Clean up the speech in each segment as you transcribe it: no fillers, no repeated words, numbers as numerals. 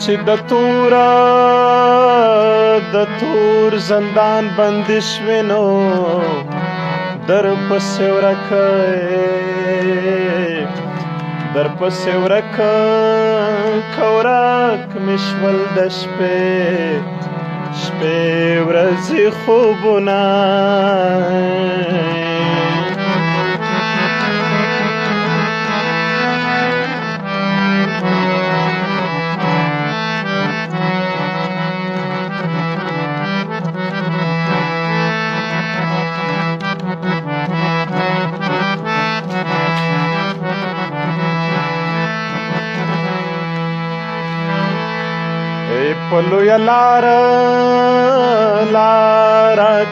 چې د تور زندان بندش وینو در پسې ورکه کورک مشول د شپې ورځې خوبونه پلو یا لارا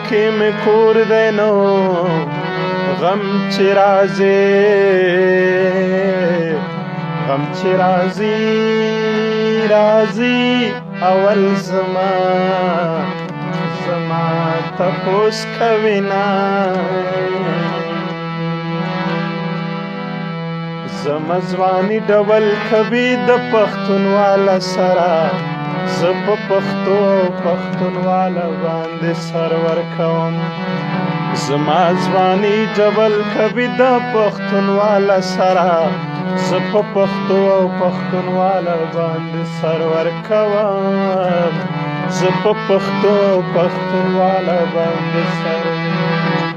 کې مې کور دی نو غم چې راځي اول زما تپوس کوینا زما ځواني ډول کوي د پښتونواله سره زه په پښتونواله باندې سر ورکوم زما ځواني ډول کوي د پښتونواله سره زه په پښتونواله باندې سر ورکوم زه په پښتونواله باندې سر ورکوم